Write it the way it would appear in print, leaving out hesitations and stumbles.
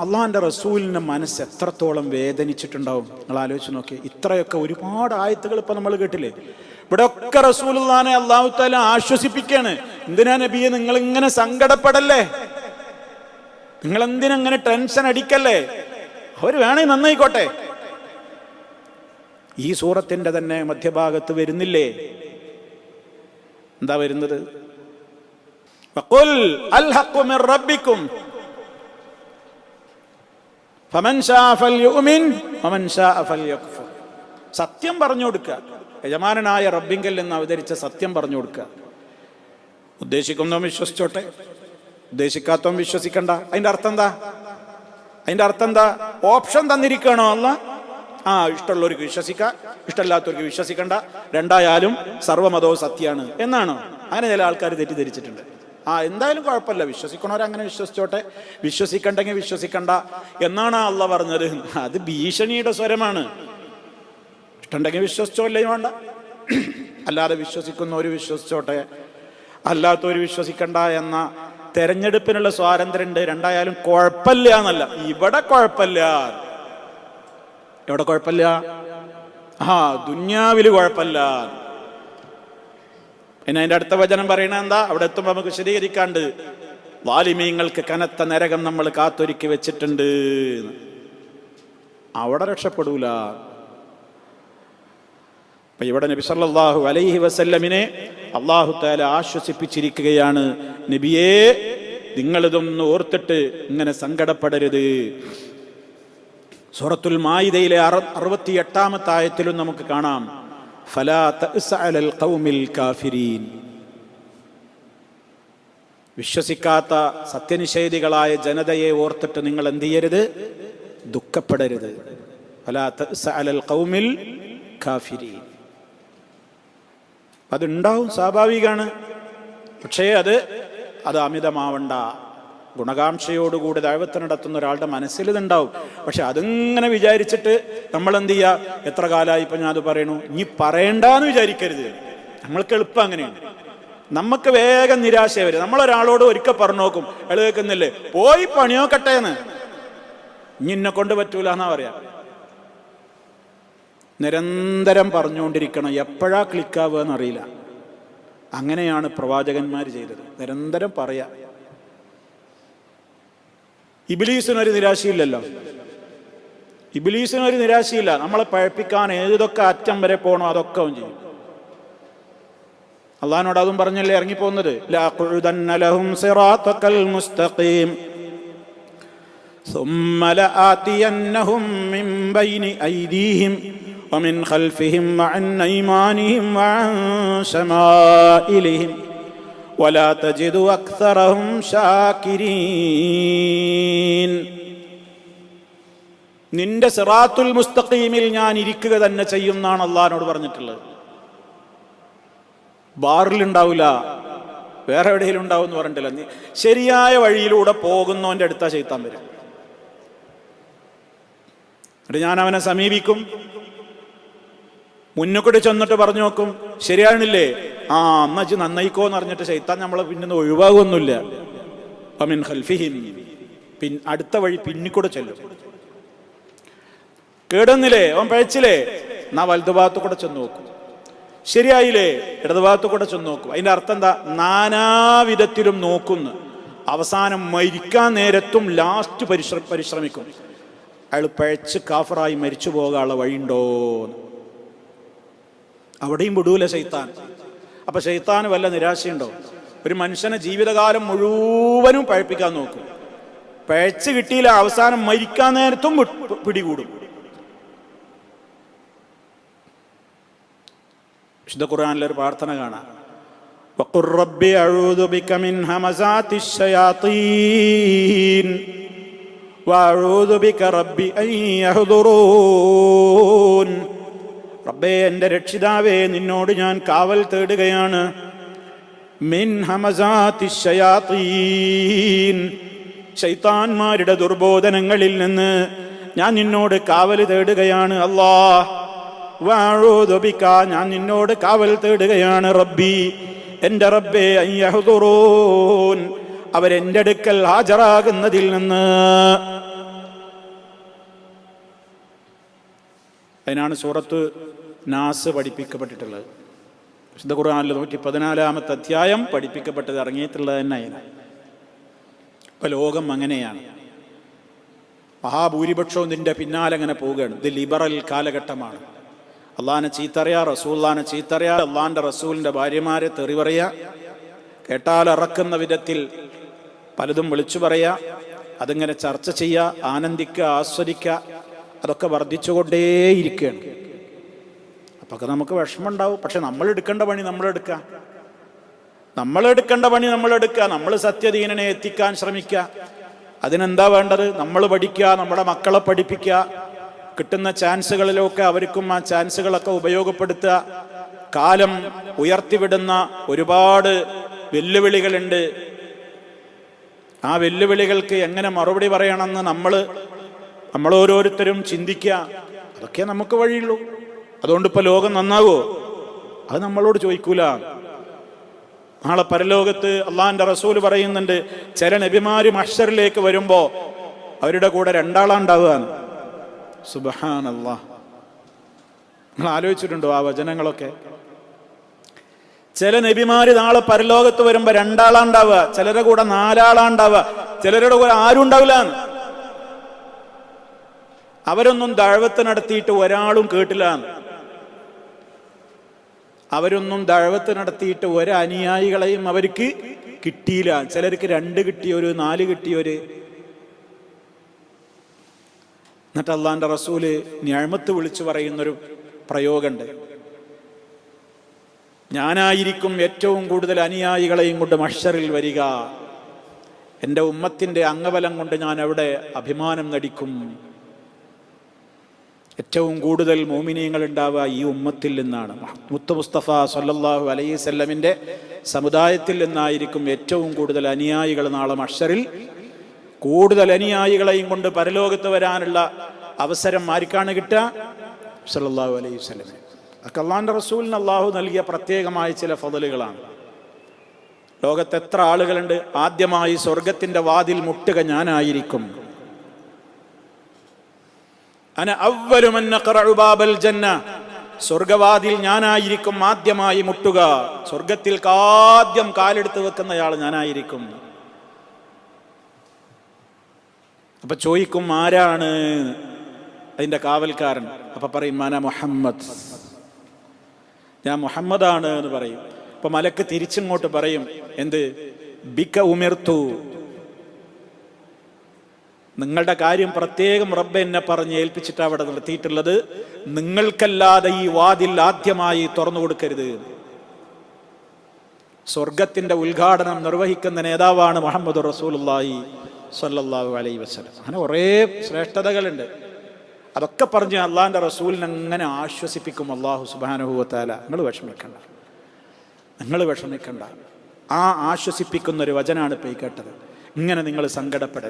അള്ളാഹിൻ്റെ റസൂലിൻ്റെ മനസ്സ് എത്രത്തോളം വേദനിച്ചിട്ടുണ്ടാവും നിങ്ങൾ ആലോചിച്ച് നോക്കി. ഇത്രയൊക്കെ ഒരുപാട് ആയത്തുകൾ ഇപ്പം നമ്മൾ കേട്ടില്ലേ. ഇവിടെ ഒക്കെ റസൂലുള്ളാഹിനെ അല്ലാഹു തആല ആശ്വസിപ്പിക്കുകയാണ്. എന്തിനാ നബിയെ നിങ്ങളിങ്ങനെ സങ്കടപ്പെടല്ലേ, നിങ്ങളെന്തിനങ്ങനെ ടെൻഷൻ അടിക്കല്ലേ, അവർ വേണേ നന്നായിക്കോട്ടെ. ഈ സൂറത്തിന്റെ തന്നെ മധ്യഭാഗത്ത് വരുന്നില്ലേ, എന്താ വരുന്നത്? വഖുൽ അൽ ഹഖ്ഖു മിർ റബ്ബിക്കും ഫമൻ ശാഅ ഫൽയുമിൻ വമൻ ശാഅ ഫൽയക്ഫുർ. സത്യം പറഞ്ഞു കൊടുക്കുക, യജമാനനായ റബ്ബിങ്കൽ എന്ന് അവതരിച്ച സത്യം പറഞ്ഞു കൊടുക്കുക. ഉദ്ദേശിക്കുന്നവൻ വിശ്വസിച്ചോട്ടെ, ഉദ്ദേശിക്കാത്തവൻ വിശ്വസിക്കണ്ട. അതിന്റെ അർത്ഥം എന്താ? അതിന്റെ അർത്ഥം എന്താ? ഓപ്ഷൻ തന്നിരിക്കണോ അല്ല? ഇഷ്ടമുള്ളവർക്ക് വിശ്വസിക്കാം, ഇഷ്ടമില്ലാത്തവർക്ക് വിശ്വസിക്കണ്ട, രണ്ടായാലും സർവ്വമതവും സത്യമാണ് എന്നാണോ? അങ്ങനെ ചില ആൾക്കാർ തെറ്റിദ്ധരിച്ചിട്ടുണ്ട്. എന്തായാലും കുഴപ്പമില്ല, വിശ്വസിക്കണവരങ്ങനെ വിശ്വസിച്ചോട്ടെ, വിശ്വസിക്കണ്ടെങ്കിൽ വിശ്വസിക്കണ്ട എന്നാണ് അള്ളാഹ് പറഞ്ഞത്. അത് ഭീഷണിയുടെ സ്വരമാണ്. ഇഷ്ടമുണ്ടെങ്കിൽ വിശ്വസിച്ചോല്ലേ വേണ്ട, അല്ലാതെ വിശ്വസിക്കുന്നവർ വിശ്വസിച്ചോട്ടെ, അല്ലാത്തവർ വിശ്വസിക്കണ്ട എന്ന തെരഞ്ഞെടുപ്പിനുള്ള സ്വാതന്ത്ര്യമുണ്ട്. രണ്ടായാലും കുഴപ്പമില്ല എന്നല്ല, ഇവിടെ കുഴപ്പമില്ല. എവിടെ കുഴപ്പമില്ല? ദുന്യാവില് കുഴപ്പമില്ല. പിന്നെ അതിന്റെ അടുത്ത വചനം പറയണ എന്താ? അവിടെ എത്തുമ്പോൾ നമുക്ക് വിശദീകരിക്കാണ്ട്. വാലിമീങ്ങൾക്ക് കനത്ത നരകം നമ്മൾ കാത്തൊരുക്കി വെച്ചിട്ടുണ്ട്, അവിടെ രക്ഷപ്പെടൂല. അപ്പൊ ഇവിടെ നബി സല്ലല്ലാഹു അലൈഹി വസല്ലമിനെ അല്ലാഹു തആല ആശ്വസിപ്പിച്ചിരിക്കുകയാണ്. നബിയേ, നിങ്ങളിതൊന്നും ഓർത്തിട്ട് ഇങ്ങനെ സങ്കടപ്പെടരുത്. സൂറത്തുൽ മാഇദയിലെ 68-ാമത്തെ ആയത്തിലും നമുക്ക് കാണാം, ഫലാ തഅ്സ അലൽ ഖൗമിൽ കാഫിരീൻ. വിശ്വസിക്കാത്ത സത്യനിഷേധികളായ ജനതയെ ഓർത്തിട്ട് നിങ്ങൾ എന്ത് ചെയ്യരുത്? ദുഃഖപ്പെടരുത്. ഫലാ തഅ്സ അലൽ ഖൗമിൽ കാഫിരീൻ. അതുണ്ടാവും, സ്വാഭാവികമാണ്. പക്ഷേ അത് അമിതമാവണ്ട. ഗുണകാംക്ഷയോടുകൂടി ദഅവത്ത് നടത്തുന്ന ഒരാളുടെ മനസ്സിൽ ഇതുണ്ടാവും. പക്ഷെ അതിങ്ങനെ വിചാരിച്ചിട്ട് നമ്മൾ എന്ത് ചെയ്യുക? എത്ര കാലമായി ഇപ്പം ഞാൻ അത് പറയണു, ഇനി പറയണ്ടെന്ന് വിചാരിക്കരുത്. നമ്മൾക്ക് എളുപ്പം അങ്ങനെയാണ്. നമുക്ക് വേഗം നിരാശ വരും. നമ്മളൊരാളോട് ഒരിക്കൽ പറഞ്ഞു നോക്കും, അയാൾ കേൾക്കുന്നില്ലേ, പോയി പണിയോക്കട്ടെ എന്ന്. ഇനി എന്നെ കൊണ്ട് പറ്റൂല എന്നാ പറയാ. നിരന്തരം പറഞ്ഞുകൊണ്ടിരിക്കണം, എപ്പോഴാ ക്ലിക്കാവുക എന്നറിയില്ല. അങ്ങനെയാണ് പ്രവാചകന്മാർ ചെയ്തത്, നിരന്തരം പറയാ. ഇബ്ലീസിനൊരു നിരാശയില്ലല്ലോ, ഇബ്ലീസിനൊരു നിരാശയില്ല. നമ്മളെ പഴപ്പിക്കാൻ ഏതൊക്കെ അറ്റം വരെ പോകണോ അതൊക്കെ അവൻ ചെയ്യും. അള്ളാഹിനോട് അതും പറഞ്ഞല്ലേ ഇറങ്ങിപ്പോകുന്നത്, ലഅഖുദന്ന ലഹും സിറാത്തകൽ മുസ്തഖീം ثم لآتينهم من بين أيديهم ومن خلفهم وعن أيمانهم وعن شمائلهم ولا تجد أكثرهم شاكرين. നിന്റെ സിറാത്തുൽ മുസ്തഖീമിൽ ഞാൻ ഇരിക്കുക തന്നെ ചെയ്യും എന്നാണ് അള്ളാഹിനോട് പറഞ്ഞിട്ടുള്ളത്. ബാറിലുണ്ടാവില്ല, വേറെ എവിടെയെങ്കിലും ഉണ്ടാവും എന്ന് പറഞ്ഞിട്ടില്ല. ശരിയായ വഴിയിലൂടെ പോകുന്നവൻ്റെ അടുത്താ ശൈത്താൻ വരും. എന്നിട്ട് ഞാൻ അവനെ സമീപിക്കും, മുന്നോട്ട് ചെന്നിട്ട് പറഞ്ഞു നോക്കും, ശരിയാണില്ലേ, അന്നച്ച് നന്നായിക്കോന്ന് പറഞ്ഞിട്ട് ശൈത്താൻ നമ്മളെ പിന്നെ ഒഴിവാകൊന്നുമില്ല. അമിൻ ഖൽഫിഹിം, അടുത്ത വഴി പിന്നിക്കൂടെ ചെല്ലും. കേടുന്നില്ലേ, അവൻ പഴച്ചില്ലേ, എന്നാ വലതുഭാഗത്തു കൂടെ ചെന്ന് നോക്കും. ശരിയായില്ലേ, ഇടതുഭാഗത്തു കൂടെ ചെന്ന് നോക്കും. അതിന്റെ അർത്ഥം എന്താ? നാനാവിധത്തിലും നോക്കുന്നു. അവസാനം മരിക്കാൻ നേരത്തും ലാസ്റ്റ് പരിശ്രമിക്കും. അയാൾ പഴച്ച് കാഫറായി മരിച്ചു പോകാനുള്ള വഴിയുണ്ടോ? അവിടെയും വിടൂല ശൈത്താൻ. അപ്പൊ ശൈത്താന് വല്ല നിരാശയുണ്ടോ? ഒരു മനുഷ്യനെ ജീവിതകാലം മുഴുവനും പഴപ്പിക്കാൻ നോക്കും. പഴച്ച് കിട്ടിയില്ല, അവസാനം മരിക്കാൻ നേരത്തും പിടികൂടും. വിശുദ്ധ ഖുർആനിലൊരു പ്രാർത്ഥന കാണാം, വഖുർ റബ്ബി അഊദു ബിക മിൻ ഹമസാത്തിശ് ശയാത്തീൻ വഅഊദു ബിക റബ്ബി അൻ യഹ്ദുറൂൻ. റബ്ബേ, എൻ്റെ രക്ഷിതാവേ, നിന്നോട് ഞാൻ കാവൽ തേടുകയാണ്. മിൻ ഹമസാത്തിശ് ശയാത്തീൻ, ശൈത്താന്മാരുടെ ദുർബോധനങ്ങളിൽ നിന്ന് ഞാൻ നിന്നോട് കാവൽ തേടുകയാണ്. അല്ലാഹ് വഅഊദു ബിക, ഞാൻ നിന്നോട് കാവൽ തേടുകയാണ്. റബ്ബി, എൻ്റെ റബ്ബേ, അൻ യഹ്ദുറൂൻ, അവരെൻ്റെ അടുക്കൽ ഹാജരാകുന്നതിൽ നിന്ന്. അതിനാണ് സൂറത്ത് നാസ് പഠിപ്പിക്കപ്പെട്ടിട്ടുള്ളത്. വിശുദ്ധ ഖുർആനിൽ 114 അധ്യായം പഠിപ്പിക്കപ്പെട്ടത് ഇറങ്ങിയിട്ടുള്ളത് തന്നെ അതിനാണ്. ഇപ്പം ലോകം അങ്ങനെയാണ്. മഹാഭൂരിപക്ഷവും ഇതിൻ്റെ പിന്നാലെ അങ്ങനെ പോവുകയാണ്. ഇത് ലിബറൽ കാലഘട്ടമാണ്. അള്ളാഹിനെ ചീത്തറിയാ, റസൂലിനെ ചീത്തറിയാ, അള്ളാഹിൻ്റെ റസൂലിൻ്റെ ഭാര്യമാരെ തെറി പറയുക, കേട്ടാൽ ഇറക്കുന്ന വിധത്തിൽ പലതും വിളിച്ചു പറയുക, അതിങ്ങനെ ചർച്ച ചെയ്യുക, ആനന്ദിക്കുക, ആസ്വദിക്കുക, അതൊക്കെ വർദ്ധിച്ചുകൊണ്ടേയിരിക്കുകയാണ്. അപ്പോൾ നമുക്ക് വിഷമമുണ്ടാവും. പക്ഷെ നമ്മൾ എടുക്കേണ്ട പണി നമ്മളെടുക്കുക. നമ്മൾ സത്യദീനനെ എത്തിക്കാൻ ശ്രമിക്കുക. അതിനെന്താ വേണ്ടത്? നമ്മൾ പഠിക്കുക, നമ്മുടെ മക്കളെ പഠിപ്പിക്കുക, കിട്ടുന്ന ചാൻസുകളിലൊക്കെ അവർക്കും ആ ചാൻസുകളൊക്കെ ഉപയോഗപ്പെടുത്തുക. കാലം ഉയർത്തിവിടുന്ന ഒരുപാട് വെല്ലുവിളികളുണ്ട്. ആ വെല്ലുവിളികൾക്ക് എങ്ങനെ മറുപടി പറയണമെന്ന് നമ്മൾ ഓരോരുത്തരും ചിന്തിക്കുക. അതൊക്കെ നമുക്ക് വഴിയുള്ളൂ. അതുകൊണ്ട് ഇപ്പോൾ ലോകം നന്നാവോ? അത് നമ്മളോട് ചോദിക്കൂല. നാളെ പരലോകത്ത് അള്ളാഹിൻ്റെ റസൂല് പറയുന്നുണ്ട്, ചില നബിമാര് മഹ്ശറിലേക്ക് വരുമ്പോൾ അവരുടെ കൂടെ രണ്ടാളുണ്ടാവുക. സുബ്ഹാനല്ലാഹ്, നിങ്ങൾ ആലോചിച്ചിട്ടുണ്ടോ ആ വചനങ്ങളൊക്കെ? ചില നബിമാര് നാളെ പരലോകത്ത് വരുമ്പോൾ രണ്ടാളുണ്ടാവുക, ചിലരുടെ കൂടെ നാലാളുണ്ടാവുക, ചിലരുടെ കൂടെ ആരും ഉണ്ടാവില്ല. അവരൊന്നും ദഅവത്ത് നടത്തിയിട്ട് ഒരാളും കേട്ടില്ല. അവരൊന്നും ദഅവത്ത് നടത്തിയിട്ട് ഒരനുയായികളെയും അവർക്ക് കിട്ടിയില്ല. ചിലർക്ക് 2 കിട്ടിയൊരു, 4 കിട്ടിയൊരു. എന്നിട്ട് അള്ളാഹിൻ്റെ റസൂല് നിഅമത്ത് വിളിച്ചു പറയുന്നൊരു പ്രയോഗമുണ്ട്. ഞാനായിരിക്കും ഏറ്റവും കൂടുതൽ അനുയായികളെയും കൊണ്ട് മഹ്ശറിൽ വരിക. എൻ്റെ ഉമ്മത്തിൻ്റെ അംഗബലം കൊണ്ട് ഞാൻ അവിടെ അഭിമാനം നടിക്കും. ഏറ്റവും കൂടുതൽ മോമിനീങ്ങൾ ഉണ്ടാവുക ഈ ഉമ്മത്തിൽ നിന്നാണ്. മുത്ത് മുസ്തഫ സല്ലല്ലാഹു അലൈഹി വസല്ലമിൻ്റെ സമുദായത്തിൽ നിന്നായിരിക്കും ഏറ്റവും കൂടുതൽ അനുയായികൾ നാളെ മഹ്ശറിൽ. കൂടുതൽ അനുയായികളെയും കൊണ്ട് പരലോകത്ത് വരാനുള്ള അവസരം ആർക്കാണ് കിട്ടുക? സല്ലല്ലാഹു അലൈഹി വസല്ലം. അതൊക്കെ അള്ളാഹിൻ്റെ റസൂലിന് അള്ളാഹു നൽകിയ പ്രത്യേകമായ ചില ഫളലുകളാണ്. ലോകത്ത് എത്ര ആളുകളുണ്ട്? ആദ്യമായി സ്വർഗത്തിൻ്റെ വാതിൽ മുട്ടുക ഞാനായിരിക്കും. അന അവ്വലു മൻ യഖറഉ ബാബൽ ജന്ന, സ്വർഗവാതിൽ ഞാനായിരിക്കും ആദ്യമായി മുട്ടുക. സ്വർഗത്തിൽ ആദ്യം കാലെടുത്ത് വെക്കുന്നയാൾ ഞാനായിരിക്കും. അപ്പൊ ചോദിക്കും, ആരാണ് അതിന്റെ കാവൽക്കാരൻ? അപ്പൊ പറയും, അന മുഹമ്മദ്, ഞാൻ മുഹമ്മദാണ് എന്ന് പറയും. അപ്പൊ മലക്ക് തിരിച്ചിങ്ങോട്ട് പറയും, എന്ത്? ബിക ഉമിർത്തു, നിങ്ങളുടെ കാര്യം പ്രത്യേകം റബ്ബ് എന്നെ പറഞ്ഞ് ഏൽപ്പിച്ചിട്ട് അവിടെ നിർത്തിയിട്ടുള്ളത്. നിങ്ങൾക്കല്ലാതെ ഈ വാതിൽ ആദ്യമായി തുറന്നു കൊടുക്കരുത്. സ്വർഗത്തിന്റെ ഉദ്ഘാടനം നിർവഹിക്കുന്ന നേതാവാണ് മുഹമ്മദ് റസൂലുള്ളാഹി സ്വല്ലല്ലാഹു അലൈഹി വസല്ലം. അങ്ങനെ കുറേ ശ്രേഷ്ഠതകളുണ്ട്. അതൊക്കെ പറഞ്ഞ് അള്ളാഹിൻ്റെ റസൂലിനെ അങ്ങനെ ആശ്വസിപ്പിക്കും അള്ളാഹു സുബ്ഹാനഹു വ തആല. നിങ്ങൾ വിഷമിക്കണ്ട. ആ ആശ്വസിപ്പിക്കുന്നൊരു വചനാണ് ഇപ്പോൾ ഈ കേട്ടത്. ഇങ്ങനെ നിങ്ങൾ സങ്കടപ്പെടരുത്.